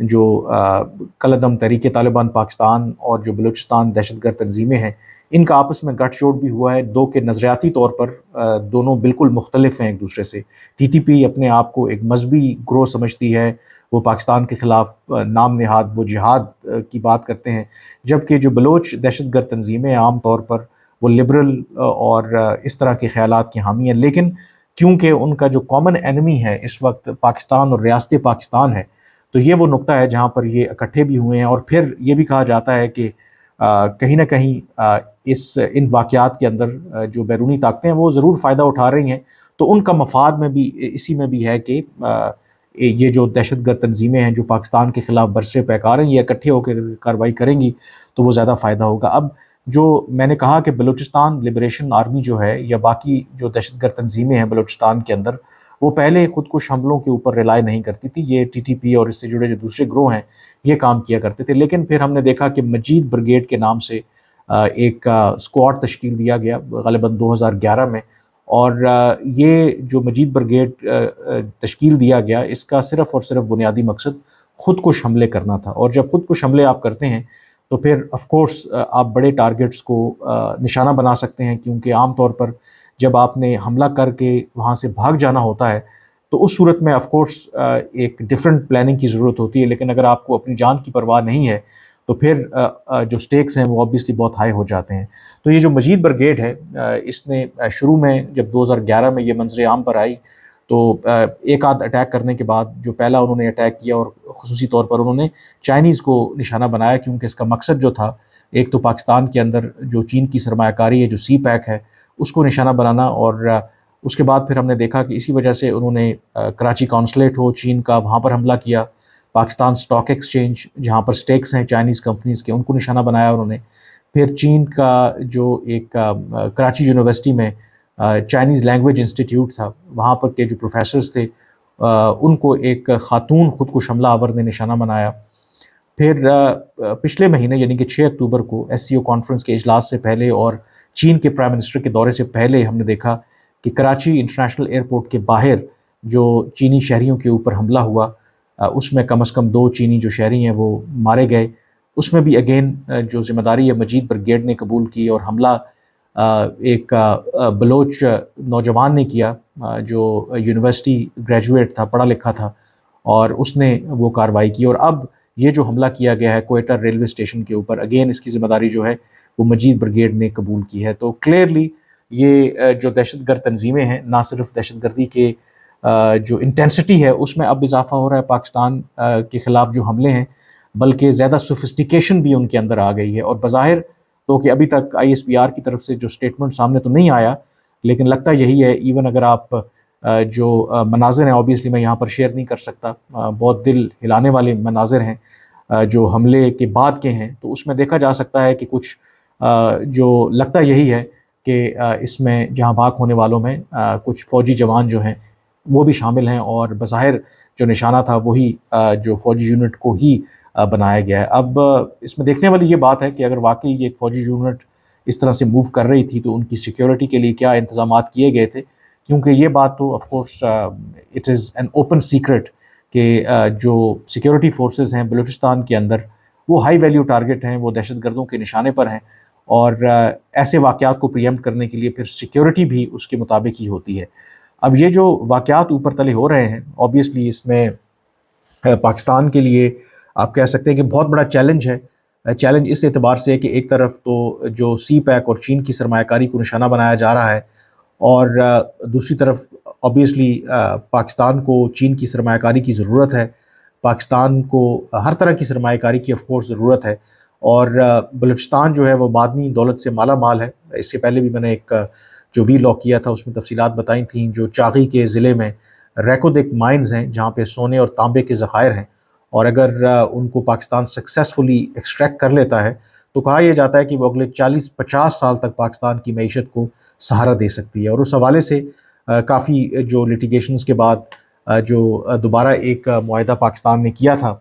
جو کالعدم تحریک طالبان پاکستان اور جو بلوچستان دہشت گرد تنظیمیں ہیں، ان کا آپس میں گٹھ جوڑ بھی ہوا ہے، دو کہ نظریاتی طور پر دونوں بالکل مختلف ہیں ایک دوسرے سے۔ ٹی ٹی پی اپنے آپ کو ایک مذہبی گروہ سمجھتی ہے، وہ پاکستان کے خلاف نام نہاد وہ جہاد کی بات کرتے ہیں، جبکہ جو بلوچ دہشت گرد تنظیمیں عام طور پر وہ لبرل اور اس طرح کے خیالات کی حامی ہیں، لیکن کیونکہ ان کا جو کامن اینمی ہے اس وقت پاکستان اور ریاست پاکستان ہے، تو یہ وہ نقطہ ہے جہاں پر یہ اکٹھے بھی ہوئے ہیں۔ اور پھر یہ بھی کہا جاتا ہے کہ کہیں نہ کہیں ان واقعات کے اندر جو بیرونی طاقتیں ہیں وہ ضرور فائدہ اٹھا رہی ہیں، تو ان کا مفاد میں بھی اسی میں بھی ہے کہ یہ جو دہشت گرد تنظیمیں ہیں جو پاکستان کے خلاف برسر پیکار ہیں، یہ اکٹھے ہو کے کارروائی کریں گی تو وہ زیادہ فائدہ ہوگا۔ اب جو میں نے کہا کہ بلوچستان لبریشن آرمی جو ہے یا باقی جو دہشت گرد تنظیمیں ہیں بلوچستان کے اندر، وہ پہلے خود کش حملوں کے اوپر ریلائی نہیں کرتی تھی، یہ ٹی ٹی پی اور اس سے جڑے جو دوسرے گروہ ہیں یہ کام کیا کرتے تھے، لیکن پھر ہم نے دیکھا کہ مجید بریگیڈ کے نام سے ایک اسکواڈ تشکیل دیا گیا غالباً 2011 میں، اور یہ جو مجید بریگیڈ تشکیل دیا گیا اس کا صرف اور صرف بنیادی مقصد خود کش حملے کرنا تھا، اور جب خود کش حملے آپ کرتے ہیں تو پھر آف کورس آپ بڑے ٹارگٹس کو نشانہ بنا سکتے ہیں، کیونکہ عام طور پر جب آپ نے حملہ کر کے وہاں سے بھاگ جانا ہوتا ہے تو اس صورت میں آف کورس ایک ڈیفرنٹ پلاننگ کی ضرورت ہوتی ہے، لیکن اگر آپ کو اپنی جان کی پرواہ نہیں ہے تو پھر جو سٹیکس ہیں وہ obviously بہت ہائی ہو جاتے ہیں۔ تو یہ جو مجید بریگیڈ ہے اس نے شروع میں جب 2011 میں یہ منظر عام پر آئی تو ایک آدھ اٹیک کرنے کے بعد جو پہلا انہوں نے اٹیک کیا، اور خصوصی طور پر انہوں نے چائنیز کو نشانہ بنایا، کیونکہ اس کا مقصد جو تھا ایک تو پاکستان کے اندر جو چین کی سرمایہ کاری ہے جو سی پیک ہے اس کو نشانہ بنانا، اور اس کے بعد پھر ہم نے دیکھا کہ اسی وجہ سے انہوں نے کراچی کونسلیٹ ہو چین کا وہاں پر حملہ کیا، پاکستان سٹاک ایکسچینج جہاں پر سٹیکس ہیں چائنیز کمپنیز کے ان کو نشانہ بنایا انہوں نے، پھر چین کا جو ایک کراچی یونیورسٹی میں چائنیز لینگویج انسٹیٹیوٹ تھا وہاں پر کے جو پروفیسرز تھے ان کو ایک خاتون خود کش حملہ آور نے نشانہ بنایا۔ پھر پچھلے مہینے یعنی کہ 6 اکتوبر کو ایس سی او کانفرنس کے اجلاس سے پہلے اور چین کے پرائم منسٹر کے دورے سے پہلے ہم نے دیکھا کہ کراچی انٹرنیشنل ایئرپورٹ کے باہر جو چینی شہریوں کے اوپر حملہ ہوا اس میں کم از کم 2 چینی جو شہری ہیں وہ مارے گئے، اس میں بھی اگین جو ذمہ داری ہے مجید بریگیڈ نے قبول کی، اور حملہ ایک بلوچ نوجوان نے کیا جو یونیورسٹی گریجویٹ تھا، پڑھا لکھا تھا، اور اس نے وہ کارروائی کی۔ اور اب یہ جو حملہ کیا گیا ہے کوئٹہ ریلوے اسٹیشن کے اوپر، اگین اس کی ذمہ داری جو ہے وہ مجید بریگیڈ نے قبول کی ہے۔ تو کلیئرلی یہ جو دہشت گرد تنظیمیں ہیں، نہ صرف دہشت گردی کے جو انٹینسٹی ہے اس میں اب اضافہ ہو رہا ہے پاکستان کے خلاف جو حملے ہیں، بلکہ زیادہ سوفسٹیکیشن بھی ان کے اندر آ گئی ہے، اور بظاہر تو کہ ابھی تک آئی ایس پی آر کی طرف سے جو سٹیٹمنٹ سامنے تو نہیں آیا، لیکن لگتا یہی ہے، ایون اگر آپ جو مناظر ہیں اوبیسلی میں یہاں پر شیئر نہیں کر سکتا، بہت دل ہلانے والے مناظر ہیں جو حملے کے بعد کے ہیں، تو اس میں دیکھا جا سکتا ہے کہ کچھ جو لگتا یہی ہے کہ اس میں جہاں بھاگ ہونے والوں میں کچھ فوجی جوان جو ہیں وہ بھی شامل ہیں، اور بظاہر جو نشانہ تھا وہی جو فوجی یونٹ کو ہی بنایا گیا ہے۔ اب اس میں دیکھنے والی یہ بات ہے کہ اگر واقعی یہ ایک فوجی یونٹ اس طرح سے موو کر رہی تھی تو ان کی سیکیورٹی کے لیے کیا انتظامات کیے گئے تھے، کیونکہ یہ بات تو of course it is an open secret کہ جو سیکیورٹی فورسز ہیں بلوچستان کے اندر وہ ہائی ویلیو ٹارگٹ ہیں، وہ دہشت گردوں کے نشانے پر ہیں، اور ایسے واقعات کو پریمپٹ کرنے کے لیے پھر سیکیورٹی بھی اس کے مطابق ہی ہوتی ہے۔ اب یہ جو واقعات اوپر تلے ہو رہے ہیں اوبیسلی اس میں پاکستان کے لیے آپ کہہ سکتے ہیں کہ بہت بڑا چیلنج ہے۔ چیلنج اس اعتبار سے ہے کہ ایک طرف تو جو سی پیک اور چین کی سرمایہ کاری کو نشانہ بنایا جا رہا ہے، اور دوسری طرف اوبیسلی پاکستان کو چین کی سرمایہ کاری کی ضرورت ہے، پاکستان کو ہر طرح کی سرمایہ کاری کی آف کورس ضرورت ہے، اور بلوچستان جو ہے وہ معدنی دولت سے مالا مال ہے۔ اس سے پہلے بھی میں نے ایک جو وی لاگ کیا تھا اس میں تفصیلات بتائی تھیں، جو چاغی کے ضلع میں ریکودک مائنز ہیں جہاں پہ سونے اور تانبے کے ذخائر ہیں، اور اگر ان کو پاکستان سکسیسفلی ایکسٹریکٹ کر لیتا ہے تو کہا یہ جاتا ہے کہ وہ اگلے 40-50 سال تک پاکستان کی معیشت کو سہارا دے سکتی ہے، اور اس حوالے سے کافی جو لیٹیگیشنز کے بعد جو دوبارہ ایک معاہدہ پاکستان نے کیا تھا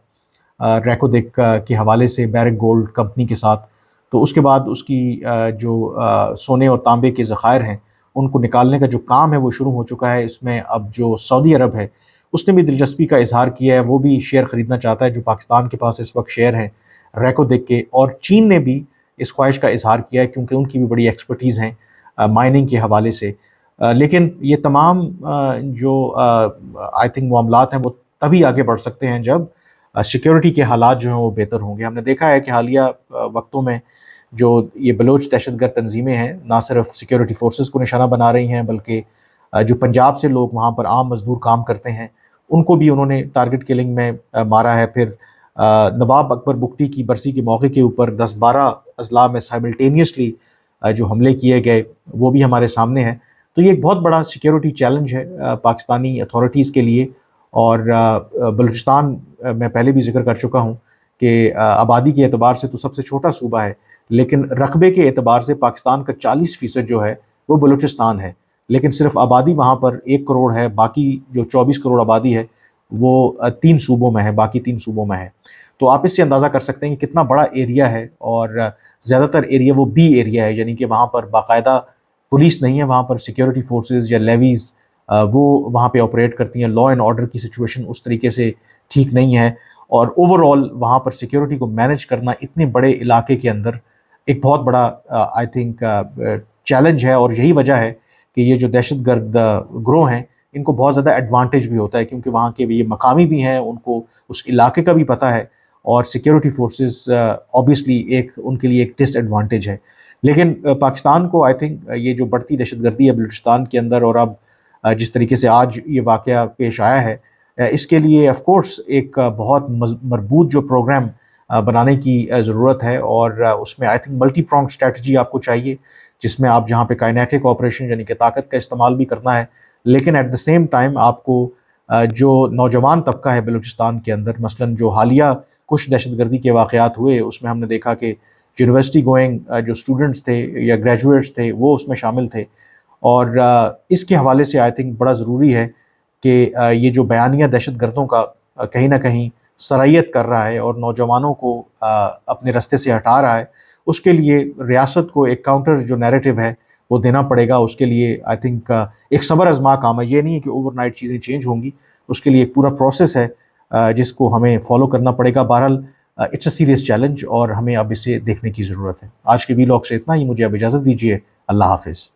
ریکودک کے حوالے سے بیرک گولڈ کمپنی کے ساتھ، تو اس کے بعد اس کی جو سونے اور تانبے کے ذخائر ہیں ان کو نکالنے کا جو کام ہے وہ شروع ہو چکا ہے۔ اس میں اب جو سعودی عرب ہے اس نے بھی دلچسپی کا اظہار کیا ہے، وہ بھی شیئر خریدنا چاہتا ہے جو پاکستان کے پاس اس وقت شیئر ہیں ریکو دیکھ کے، اور چین نے بھی اس خواہش کا اظہار کیا ہے کیونکہ ان کی بھی بڑی ایکسپرٹیز ہیں مائننگ کے حوالے سے۔ لیکن یہ تمام جو آئی تھنک معاملات ہیں وہ تبھی آگے بڑھ سکتے ہیں جب سیکیورٹی کے حالات جو ہیں وہ بہتر ہوں گے۔ ہم نے دیکھا ہے کہ حالیہ وقتوں میں جو یہ بلوچ دہشت گرد تنظیمیں ہیں نہ صرف سیکیورٹی فورسز کو نشانہ بنا رہی ہیں، بلکہ جو پنجاب سے لوگ وہاں پر عام مزدور کام کرتے ہیں ان کو بھی انہوں نے ٹارگٹ کلنگ میں مارا ہے۔ پھر نواب اکبر بگٹی کی برسی کے موقع کے اوپر 10-12 اضلاع میں سائملٹینیسلی جو حملے کیے گئے وہ بھی ہمارے سامنے ہیں۔ تو یہ ایک بہت بڑا سیکیورٹی چیلنج ہے پاکستانی اتھارٹیز کے لیے، اور بلوچستان میں پہلے بھی ذکر کر چکا ہوں کہ آبادی کے اعتبار سے تو سب سے چھوٹا صوبہ ہے، لیکن رقبے کے اعتبار سے پاکستان کا 40% جو ہے وہ بلوچستان ہے، لیکن صرف آبادی وہاں پر 1 کروڑ ہے، باقی جو 24 کروڑ آبادی ہے وہ 3 صوبوں میں ہے، باقی 3 صوبوں میں ہے۔ تو آپ اس سے اندازہ کر سکتے ہیں کہ کتنا بڑا ایریا ہے، اور زیادہ تر ایریا وہ بی ایریا ہے، یعنی کہ وہاں پر باقاعدہ پولیس نہیں ہے، وہاں پر سیکیورٹی فورسز یا لیویز وہ وہاں پہ آپریٹ کرتی ہیں، لا اینڈ آرڈر کی سچویشن اس طریقے سے ٹھیک نہیں ہے، اور اوورآل وہاں پر سیکیورٹی کو مینیج کرنا اتنے بڑے علاقے کے اندر ایک بہت بڑا آئی تھنک چیلنج ہے، اور یہی وجہ ہے کہ یہ جو دہشت گرد گروہ ہیں ان کو بہت زیادہ ایڈوانٹیج بھی ہوتا ہے، کیونکہ وہاں کے یہ مقامی بھی ہیں، ان کو اس علاقے کا بھی پتہ ہے، اور سیکیورٹی فورسز آبویسلی ان کے لیے ایک ڈس ایڈوانٹیج ہے۔ لیکن پاکستان کو آئی تھنک یہ جو بڑھتی دہشت گردی ہے بلوچستان کے اندر، اور اب جس طریقے سے آج یہ واقعہ پیش آیا ہے، اس کے لیے آف کورس ایک بہت مربوط جو پروگرام بنانے کی ضرورت ہے، اور اس میں I think multi prong strategy آپ کو چاہیے، جس میں آپ جہاں پہ کائنیٹک آپریشن یعنی کہ طاقت کا استعمال بھی کرنا ہے، لیکن ایٹ دا سیم ٹائم آپ کو جو نوجوان طبقہ ہے بلوچستان کے اندر، مثلاً جو حالیہ کچھ دہشت گردی کے واقعات ہوئے اس میں ہم نے دیکھا کہ یونیورسٹی گوئنگ جو اسٹوڈنٹس تھے یا گریجویٹس تھے وہ اس میں شامل تھے، اور اس کے حوالے سے آئی تھنک بڑا ضروری ہے کہ یہ جو بیانیہ دہشت گردوں کا کہیں نہ کہیں سرایت کر رہا ہے اور نوجوانوں کو اپنے رستے سے ہٹا رہا ہے، اس کے لیے ریاست کو ایک کاؤنٹر جو نیریٹو ہے وہ دینا پڑے گا۔ اس کے لیے آئی تھنک ایک صبر آزما کام ہے، یہ نہیں ہے کہ اوور نائٹ چیزیں چینج ہوں گی، اس کے لیے ایک پورا پروسیس ہے جس کو ہمیں فالو کرنا پڑے گا۔ بہرحال اٹس اے سیریس چیلنج، اور ہمیں اب اسے دیکھنے کی ضرورت ہے۔ آج کے وی لاگ سے اتنا ہی، مجھے اب اجازت دیجیے، اللہ حافظ۔